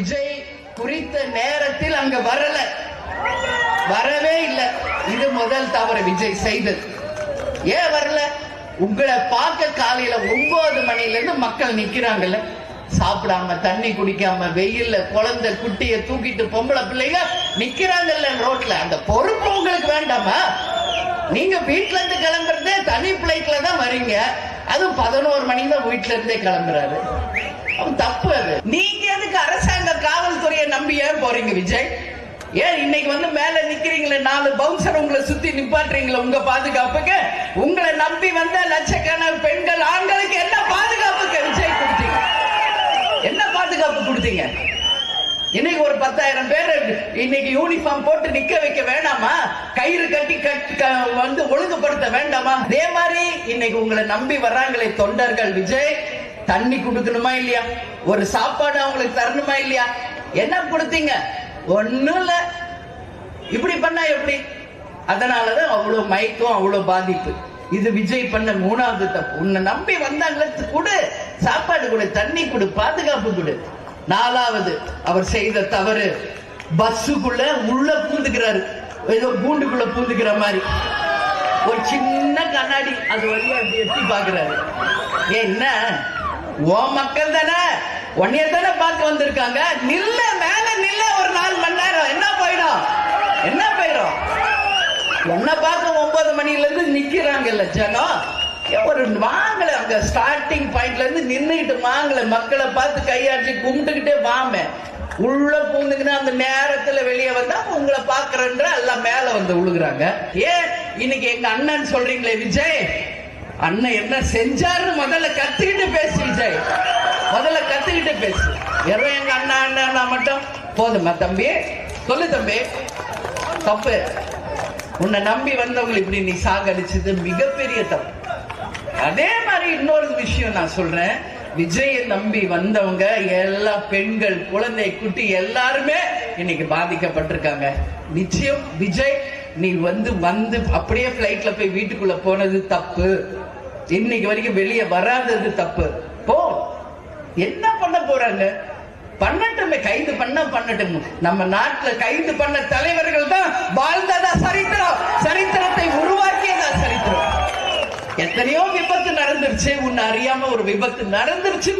விஜய் குறித்த நேரத்தில் அங்க வரவே இல்லை. இது முதல் தவறு விஜய் செய்தது. ஏன் வரல? உங்களை பார்க்க காலையில 9 மணில இருந்து மக்கள் நிக்கிறாங்கல்ல, சாப்பிடாம தண்ணி குடிக்காம வெயில்ல குழந்தை குட்டிய தூக்கிட்டு பொம்பளை பிள்ளைங்க நிக்கிறாங்கல்ல ரோட்ல. அந்த பொறுப்பு உங்களுக்கு வேண்டாமா? நீங்க வீட்டுல இருந்து கிளம்புறதே தனி பிளைட்ல தான் வரீங்க. அதுவும் 11 மணி தான் வீட்டுல இருந்தே கிளம்புறாரு. தப்பு அது. நீங்க எதுக்கு அரசாங்க காவல்துறையை நம்பி ஏன் போறீங்க விஜய்? ஏன் இன்னைக்கு வந்து மேல நிக்கிறீங்களே, 4 பவுன்சர் உங்களை சுத்தி நிப்பாட்டுறீங்களா உங்க பாதுகாப்புக்கு? உங்களை நம்பி வந்த லட்சக்கணக்கான பெண்கள் ஆண்களுக்கு என்ன பாதுகாப்புக்கு விஜய் கொடுத்தீங்க? என்ன பாதுகாப்பு கொடுத்தீங்க? இன்னைக்கு ஒரு 10,000 பேர் இன்னைக்கு யூனிஃபார்ம் போட்டு நிக்க வைக்க வேண்டாமா? கயிறு கட்டி வந்து ஒழுங்குபடுத்த வேண்டாமா? அதே மாதிரி இன்னைக்கு உங்களை நம்பி வர்றாங்களே தொண்டர்கள், விஜய் தண்ணி கொடுக்கணுமா இல்லையா? ஒரு சாப்பாடு அவங்களுக்கு தரணுமா இல்லையா? என்ன கொடுத்தீங்க? ஒண்ணும் இல்ல. இப்படி பண்ணா எப்படி? அதனாலதான் அவ்வளவு மயக்கம், அவ்வளவு பாதிப்பு. இது விஜய் பண்ண 3வது தப்பு. உன்னை நம்பி வந்தாங்களே, கொடு சாப்பாடு, கொடு தண்ணி, கொடு பாதுகாப்பு, கொடு. 4வது அவர் செய்த தவறு, பஸ்ஸுக்குள்ள உள்ள பூந்துக்கிறாரு. ஏதோ கூண்டுக்குள்ள பூந்துக்கிற மாதிரி ஒரு சின்ன கண்ணாடி அது வழியா எட்டி பாக்குறாரு. என்ன ஓ மக்கள் தானே, ஒன்னைய தானே பார்க்க வந்திருக்காங்க, நில்ல மேல நில்ல ஒரு 4 மணி நேரம். என்ன போயிடும்? என்ன பார்க்க 9 மணில இருந்து நிக்கிறாங்கல்ல ஜனம். ஒரு வாங்கல, அங்க ஸ்டார்டிங் பாயிண்ட்ல இருந்து நின்னுகிட்டு வாங்கல, மக்களை பார்த்து கையாற்றி கும்பிட்டுக்கிட்டே வாமே. உள்ள பூந்துக்கினா அந்த நேரத்துல வெளியே வந்தா உங்களை பாக்குறன்ற எல்லாம் மேல வந்து விழுகுறாங்க. ஏன் இன்னைக்கு எங்க அண்ணன் சொல்றீங்களே விஜய், அண்ணன் என்ன செஞ்சாரு முதல்ல கத்துக்கிட்டு பேசு விஜய், முதல்ல கத்துக்கிட்டு பேசு. வெறும் எங்க அண்ணா மட்டும் போதுமா தம்பி? சொல்லு தம்பி, தப்பு. உன்னை நம்பி வந்தவங்களை இப்படி நீ சாகடிச்சது மிகப்பெரிய தப்பு. அதே மாதிரி இன்னொரு விஷயம் நான் சொல்றேன், விஜயை நம்பி வந்தவங்க எல்லா பெண்கள், குழந்தை, குட்டி எல்லாருமே இன்னைக்கு பாதிக்கப்பட்டிருக்காங்க. நிச்சயம் விஜய் நீ வந்து அப்படியே பிளைட்ல போய் வீட்டுக்குள்ள போனது தப்பு. இன்னைக்கு வரைக்கும் வெளியே வராதது தப்பு. போ, என்ன பண்ண போறாங்க? பண்ணட்டுமே, கைது பண்ணட்டும். நம்ம நாட்டுல கைது பண்ண தலைவர்கள் தான் வாழ்ந்ததா சரித்திரம், சரித்திரத்தை உருவாக்கியதா சரித்திரம். எத்தனையோ விபத்து நடந்துருச்சு, உன்னை அறியாம ஒரு விபத்து நடந்துருச்சு.